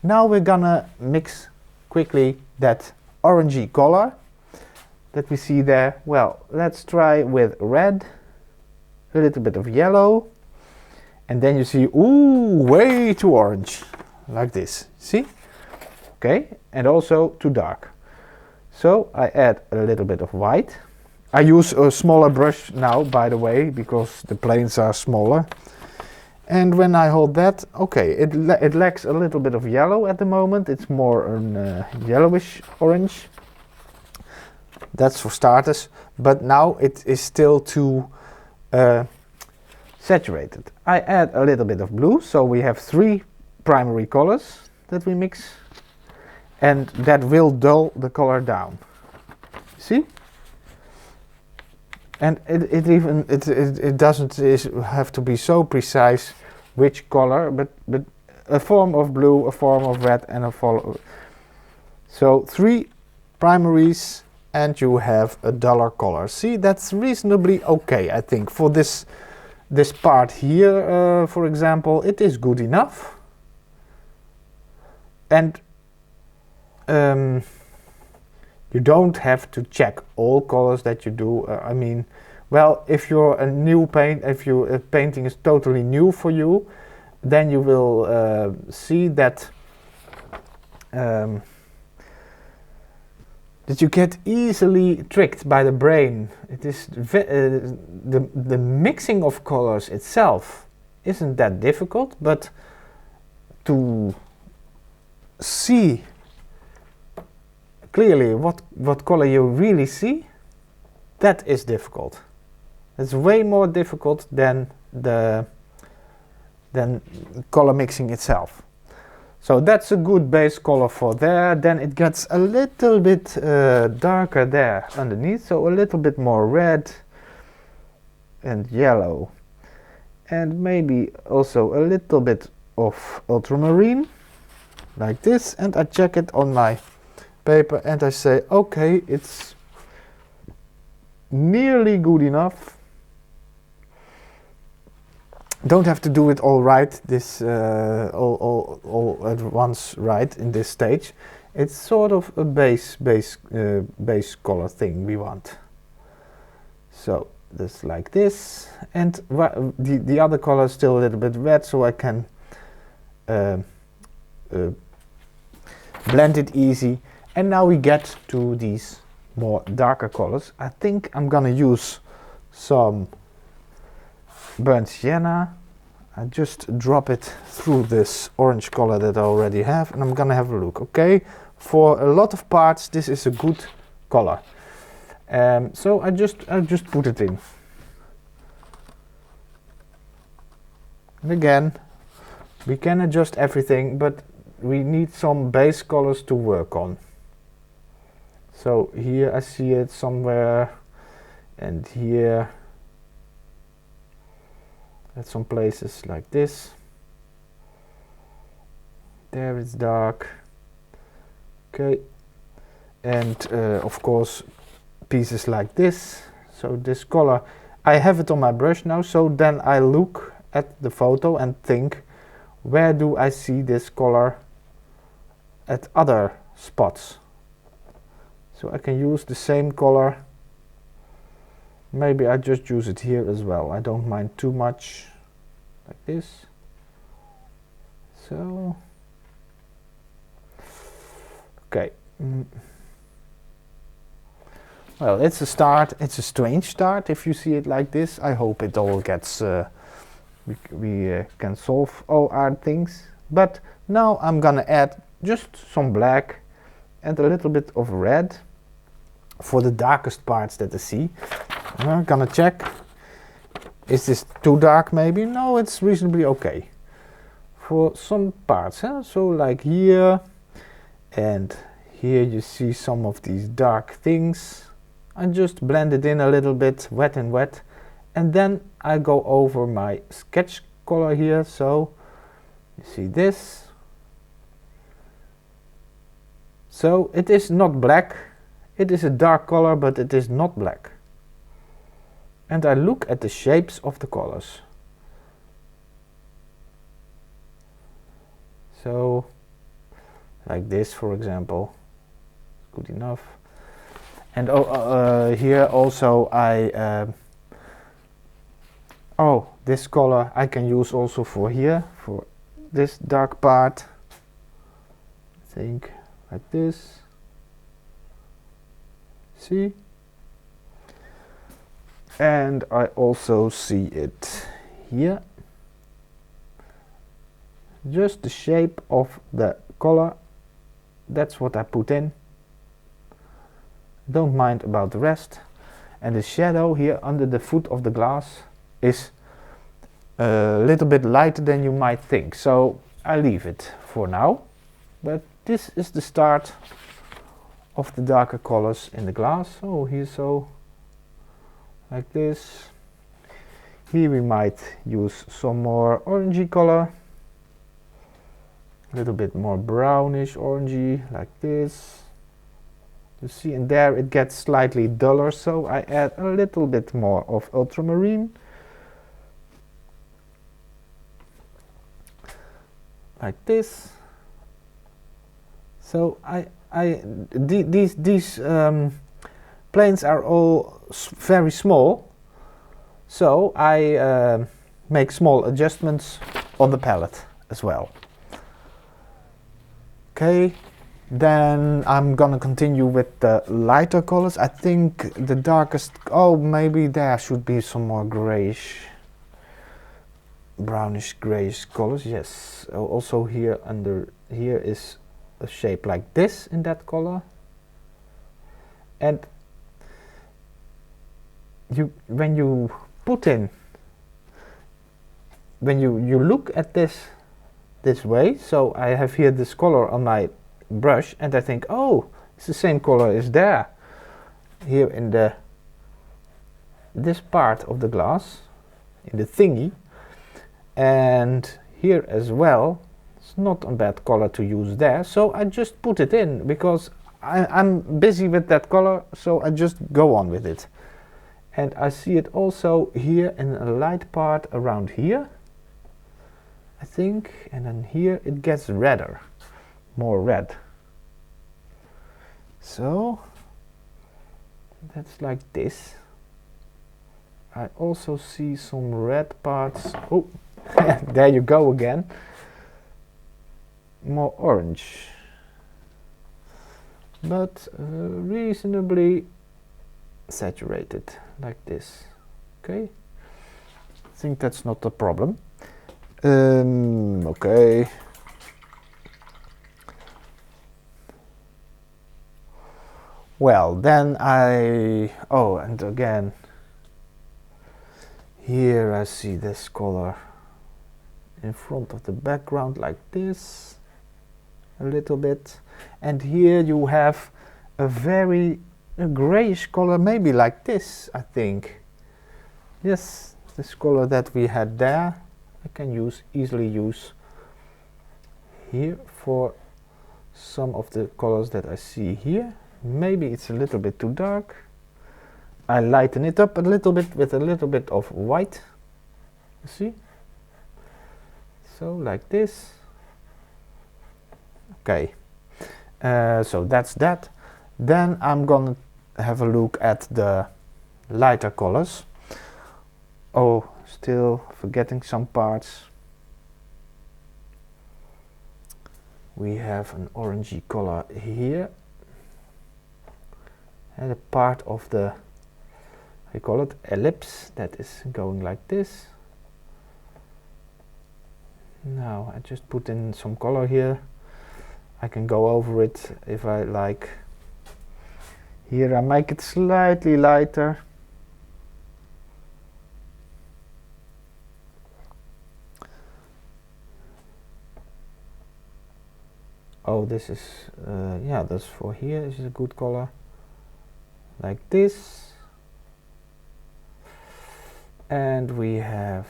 Now we're gonna mix quickly that orangey color that we see there. Well, let's try with red, a little bit of yellow, and then you see, ooh, way too orange, like this, see? Okay, and also too dark. So I add a little bit of white. I use a smaller brush now, by the way, because the planes are smaller. And when I hold that, okay, it lacks a little bit of yellow at the moment. It's more a yellowish orange. That's for starters. But now it is still too saturated. I add a little bit of blue, so we have 3 primary colors that we mix, and that will dull the color down. See? And it doesn't have to be so precise which color, but a form of blue, a form of red, and a form. So 3 primaries, and you have a duller color. See, that's reasonably okay, I think. For this part here, for example, it is good enough. And you don't have to check all colors that you do. I mean, well, if you're a new painting is totally new for you, then you will see that that you get easily tricked by the brain. It is the mixing of colors itself isn't that difficult, but to see clearly what color you really see, that is difficult. It's way more difficult than color mixing itself. So that's a good base color for there. Then it gets a little bit darker there underneath, so a little bit more red and yellow, and maybe also a little bit of ultramarine like this. And I check it on my paper and I say, okay, it's nearly good enough. Don't have to do it all right, this all at once right in this stage. It's sort of a base color thing we want. So just like this, and the other color is still a little bit red, so I can blend it easy. And now we get to these more darker colors. I think I'm gonna use some burnt sienna. I just drop it through this orange color that I already have, and I'm gonna have a look. Okay, for a lot of parts this is a good color. So I just put it in. And again, we can adjust everything, but we need some base colors to work on. So here I see it somewhere, and here at some places like this. There it's dark. Okay, and of course pieces like this. So this color, I have it on my brush now, so then I look at the photo and think, where do I see this color at other spots? So I can use the same color. Maybe I just use it here as well. I don't mind too much, like this. So, okay. Well, it's a start. It's a strange start if you see it like this. I hope it all gets, we can solve all our things. But now I'm gonna add just some black and a little bit of red for the darkest parts that I see. I'm gonna check, is this too dark maybe? No, it's reasonably okay for some parts, huh? So like here and here you see some of these dark things. I just blend it in a little bit, wet and wet, and then I go over my sketch color here. So you see this. So it is not black. It is a dark color, but it is not black. And I look at the shapes of the colors. So, like this, for example, good enough. And here also this color I can use also for here, for this dark part. I think like this. See? And I also see it here. Just the shape of the color, that's what I put in. Don't mind about the rest. And the shadow here under the foot of the glass is a little bit lighter than you might think. So I leave it for now. But this is the start of the darker colors in the glass. Oh, here, so like this. Here we might use some more orangey color, a little bit more brownish orangey, like this. You see, and there it gets slightly duller, so I add a little bit more of ultramarine. Like this. So these planes are all very small, so I make small adjustments on the palette as well. Okay, then I'm gonna continue with the lighter colors. I think the darkest, oh, maybe there should be some more grayish, brownish grayish colors. Yes, also here under here is a shape like this in that color, and when you look at this way, so I have here this color on my brush and I think, oh, it's the same color as there here in this part of the glass, in the thingy, and here as well. It's not a bad color to use there, so I just put it in because I'm busy with that color, so I just go on with it. And I see it also here in a light part around here, I think, and then here it gets redder, more red. So that's like this. I also see some red parts. Oh, there you go again. More orange, but reasonably saturated, like this. Okay, I think that's not a problem. Okay. Well, then oh, and again, here I see this color in front of the background like this. A little bit, and here you have a very grayish color, maybe like this, I think. Yes, this color that we had there, I can easily use here for some of the colors that I see here. Maybe it's a little bit too dark. I lighten it up a little bit with a little bit of white. You see? So like this. Okay, so that's that. Then I'm gonna have a look at the lighter colors. Oh, still forgetting some parts. We have an orangey color here, and a part of the, I call it ellipse, that is going like this. Now I just put in some color here. I can go over it if I like. Here I make it slightly lighter. Oh, this is, yeah, that's for here. This is a good color. Like this. And we have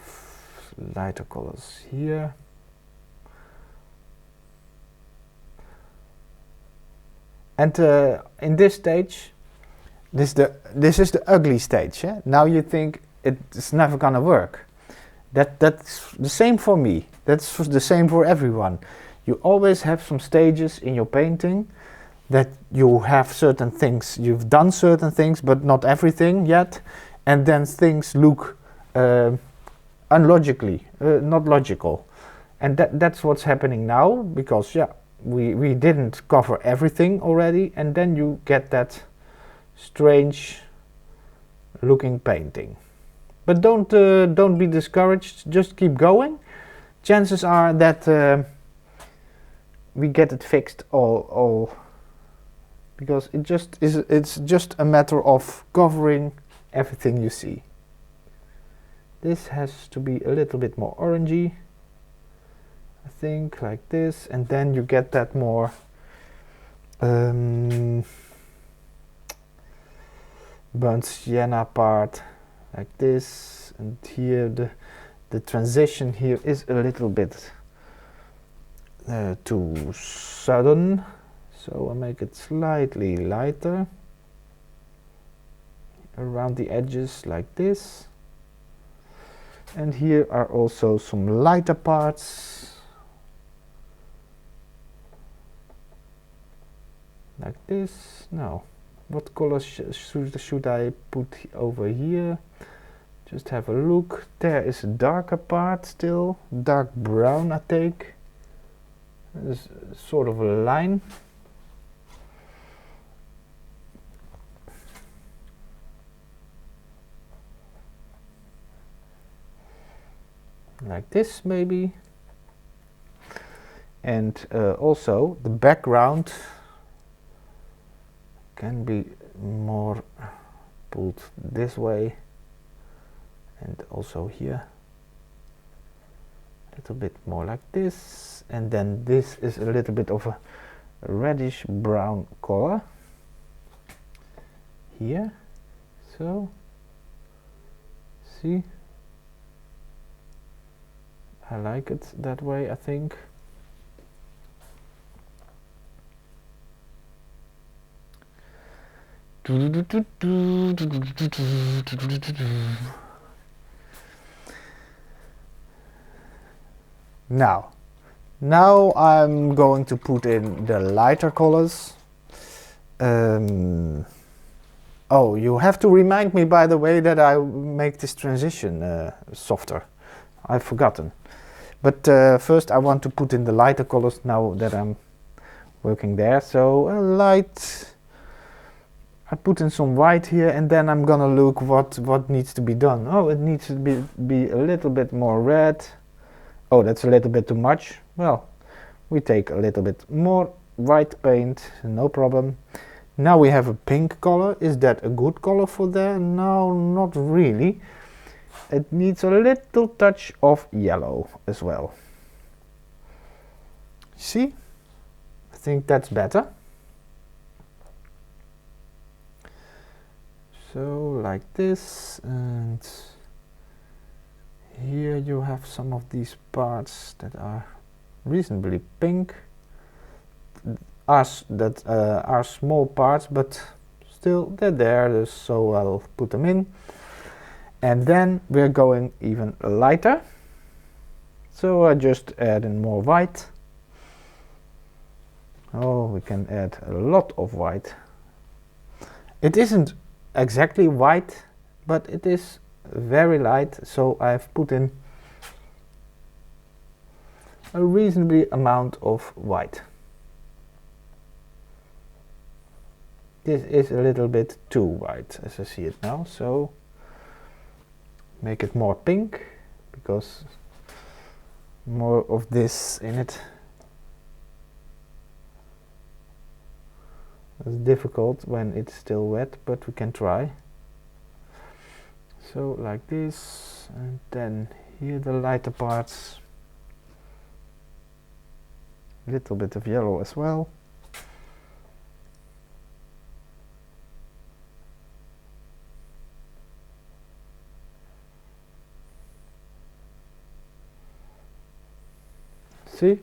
lighter colors here. And in this stage, this is the ugly stage. Yeah? Now you think it's never gonna work. That's the same for me. That's the same for everyone. You always have some stages in your painting that you have certain things. You've done certain things, but not everything yet, and then things look unlogically, not logical, and that's what's happening now, because yeah. We didn't cover everything already, and then you get that strange looking painting. But don't be discouraged, just keep going. Chances are that we get it fixed all because it's just a matter of covering everything you see. This has to be a little bit more orangey, I think, like this, and then you get that more burnt sienna part, like this, and here the transition here is a little bit too sudden, So I make it slightly lighter around the edges like this. And here are also some lighter parts like this. Now, what color should I put over here? Just have a look. There is a darker part still, dark brown I take. There's sort of a line. Like this maybe. And also the background can be more pulled this way. And also here a little bit more like this, and then this is a little bit of a reddish brown color here. So see, I like it that way, I think. Now I'm going to put in the lighter colors. Oh, you have to remind me, by the way, that I make this transition softer. I've forgotten. But first I want to put in the lighter colors now that I'm working there. So a light, I put in some white here, and then I'm gonna look what needs to be done. Oh, it needs to be a little bit more red. Oh, that's a little bit too much. Well, we take a little bit more white paint, no problem. Now we have a pink color. Is that a good color for there? No, not really. It needs a little touch of yellow as well. See? I think that's better. So like this, and here you have some of these parts that are reasonably pink. That are small parts, but still they're there, so I'll put them in. And then we're going even lighter. So I just add in more white. Oh, we can add a lot of white. It isn't exactly white, but it is very light, so I've put in a reasonably amount of white. This is a little bit too white as I see it now, so make it more pink, because more of this in it. It's difficult when it's still wet, but we can try. So like this, and then here the lighter parts. A little bit of yellow as well. See?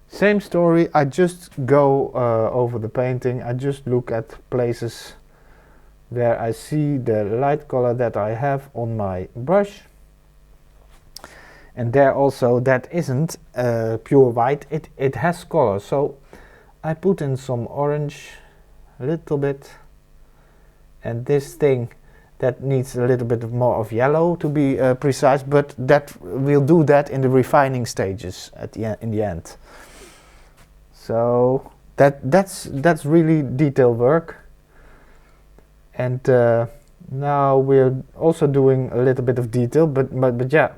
Same story, I just go over the painting. I just look at places where I see the light color that I have on my brush. And there also, that isn't pure white, it has color. So I put in some orange, a little bit. And this thing, that needs a little bit more of yellow to be precise, but that we'll do that in the refining stages at the in the end. So that's really detailed work. And now we're also doing a little bit of detail, but yeah,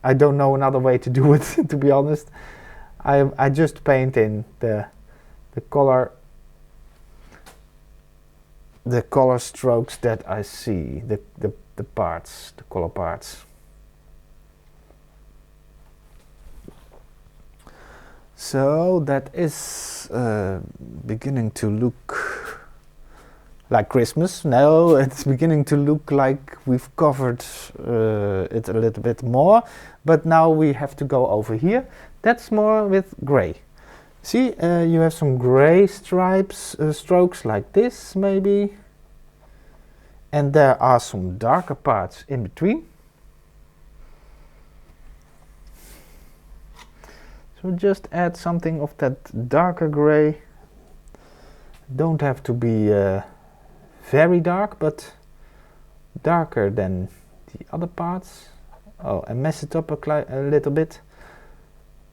I don't know another way to do it, to be honest. I just paint in the color strokes that I see, the parts, the color parts. So that is beginning to look like Christmas. No, it's beginning to look like we've covered it a little bit more, but now we have to go over here. That's more with gray. See, you have some gray stripes, strokes like this maybe, and there are some darker parts in between. So just add something of that darker gray. Don't have to be very dark, but darker than the other parts. Oh, and mess it up a little bit,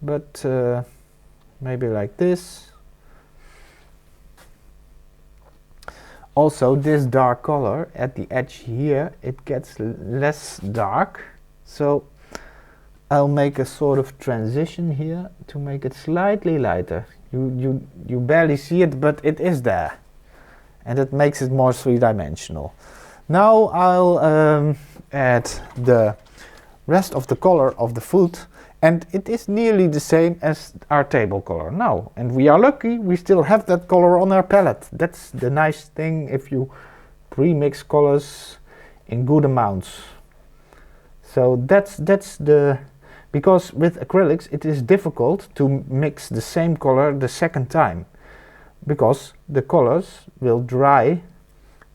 but maybe like this. Also, this dark color at the edge here, it gets less dark, so I'll make a sort of transition here to make it slightly lighter. You barely see it, but it is there, and it makes it more three-dimensional. Now I'll add the rest of the color of the foot, and it is nearly the same as our table color now, and we are lucky we still have that color on our palette. That's the nice thing if you pre-mix colors in good amounts. So that's the, because with acrylics it is difficult to mix the same color the second time, because the colors will dry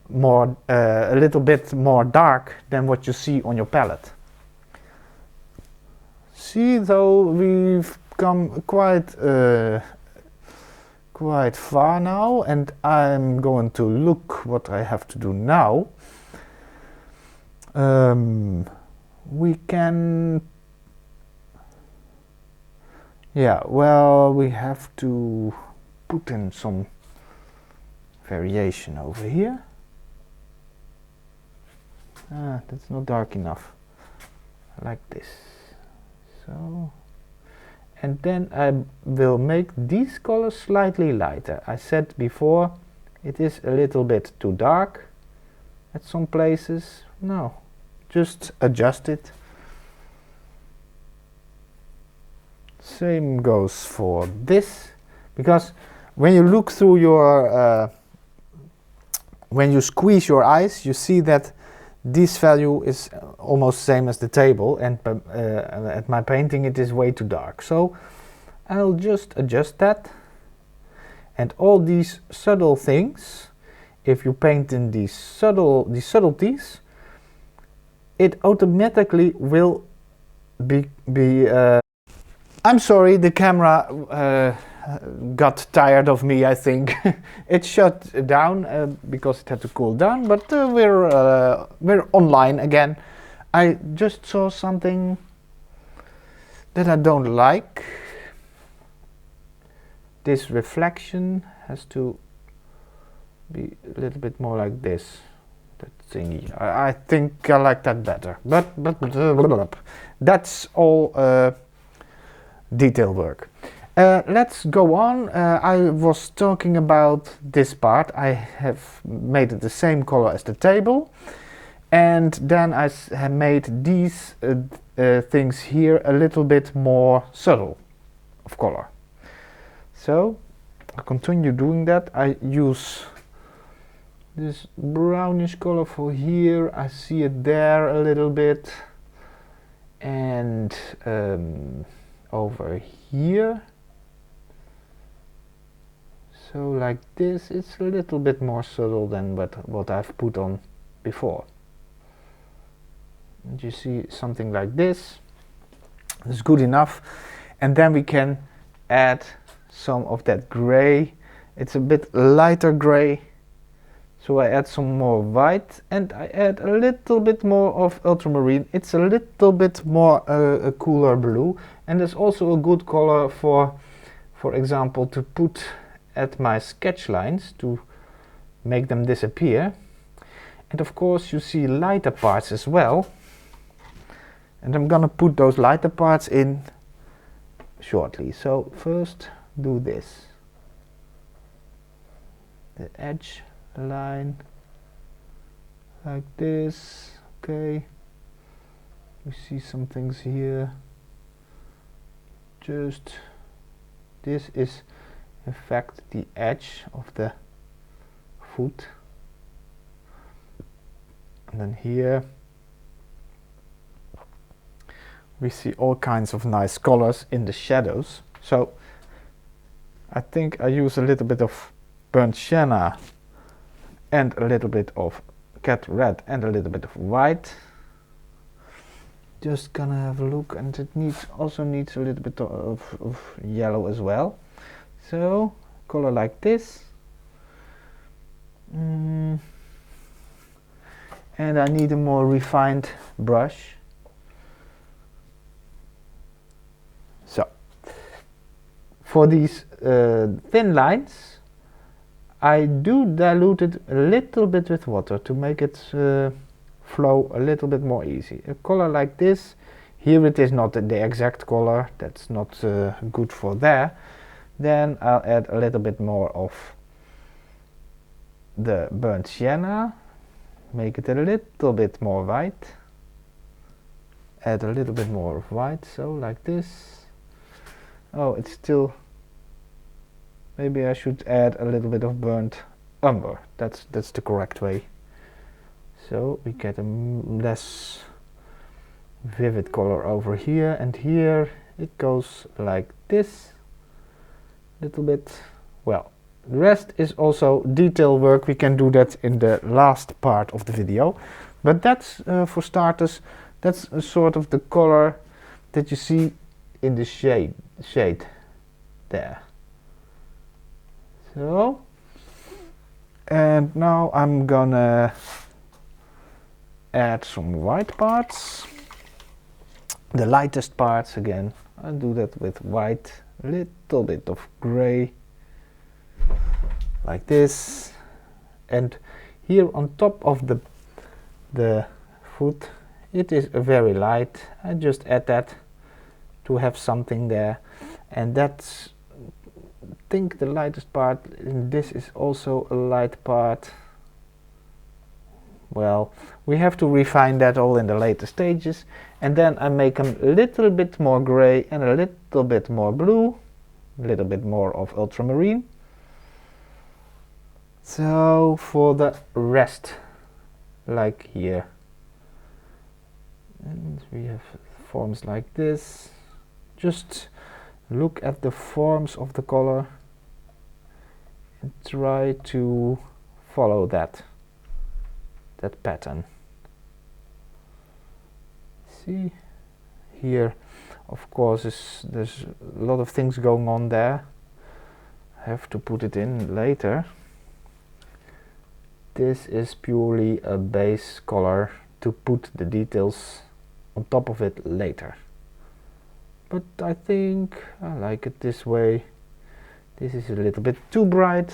more a little bit more dark than what you see on your palette. See, though, we've come quite far now, and I'm going to look what I have to do now. We can, yeah, well, we have to put in some variation over here. That's not dark enough. Like this. So, and then I will make these colors slightly lighter. I said before it is a little bit too dark at some places. No, just adjust it. Same goes for this, because when you look through your when you squeeze your eyes, you see that this value is almost same as the table, and at my painting it is way too dark. So I'll just adjust that, and all these subtle things, if you paint in these subtleties, it automatically will be I'm sorry, the camera got tired of me, I think. It shut down because it had to cool down, but we're online again. I just saw something that I don't like. This reflection has to be a little bit more like this. That thingy. I think I like that better. But that's all detail work. Let's go on. I was talking about this part. I have made it the same color as the table, and then I have made these things here a little bit more subtle of color. So I'll continue doing that. I use this brownish color for here. I see it there a little bit, and over here. So like this, it's a little bit more subtle than what I've put on before. And you see something like this. It's good enough. And then we can add some of that gray. It's a bit lighter gray. So I add some more white, and I add a little bit more of ultramarine. It's a little bit more a cooler blue, and it's also a good color for example, to put at my sketch lines to make them disappear. And of course you see lighter parts as well, and I'm gonna put those lighter parts in shortly. So first do this, the edge line like this. Okay, you see some things here. Just this is in fact the edge of the foot, and then here we see all kinds of nice colors in the shadows. So I think I use a little bit of burnt sienna and a little bit of cat red and a little bit of white. Just gonna have a look, and it also needs a little bit of yellow as well. So color like this. And I need a more refined brush. So for these thin lines, I do dilute it a little bit with water to make it flow a little bit more easy. A color like this, here it is not the exact color, that's not good for there. Then I'll add a little bit more of the burnt sienna, make it a little bit more white, add a little bit more of white, so like this. Oh, it's still, maybe I should add a little bit of burnt umber, that's the correct way. So we get a less vivid color over here, and here it goes like this, little bit. Well, the rest is also detail work, we can do that in the last part of the video. But that's for starters, that's a sort of the color that you see in the shade there. So, and now I'm gonna add some white parts, the lightest parts again. I do that with white, a little bit of gray, like this. And here on top of the foot, it is very light. I just add that to have something there, and that's, I think, the lightest part. And this is also a light part. Well, we have to refine that all in the later stages, and then I make them a little bit more gray and a little bit more blue, a little bit more of ultramarine. So for the rest, like here, and we have forms like this. Just look at the forms of the color and try to follow that pattern. See here, of course, there's a lot of things going on there. I have to put it in later. This is purely a base color to put the details on top of it later. But I think I like it this way. This is a little bit too bright.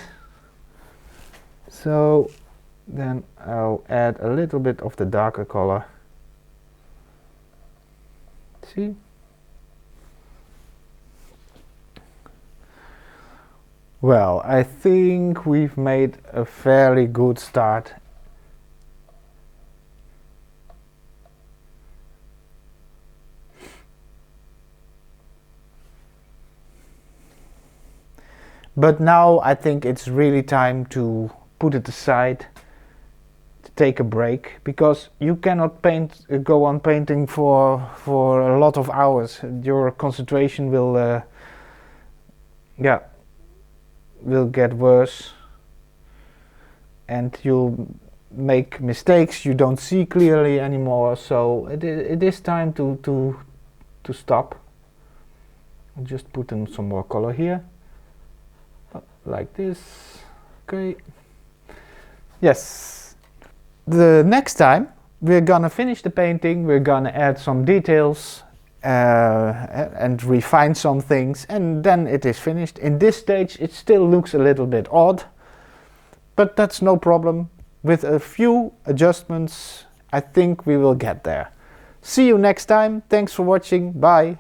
So then I'll add a little bit of the darker color. See? Well, I think we've made a fairly good start. But now I think it's really time to put it aside, to take a break, because you cannot go on painting for a lot of hours. Your concentration will get worse, and you'll make mistakes you don't see clearly anymore. So it is time to stop. I'll just put in some more color here. Like this. Okay. Yes. The next time we're gonna finish the painting, we're gonna add some details and refine some things, and then it is finished. In this stage it still looks a little bit odd, but that's no problem. With a few adjustments I think we will get there. See you next time. Thanks for watching. Bye.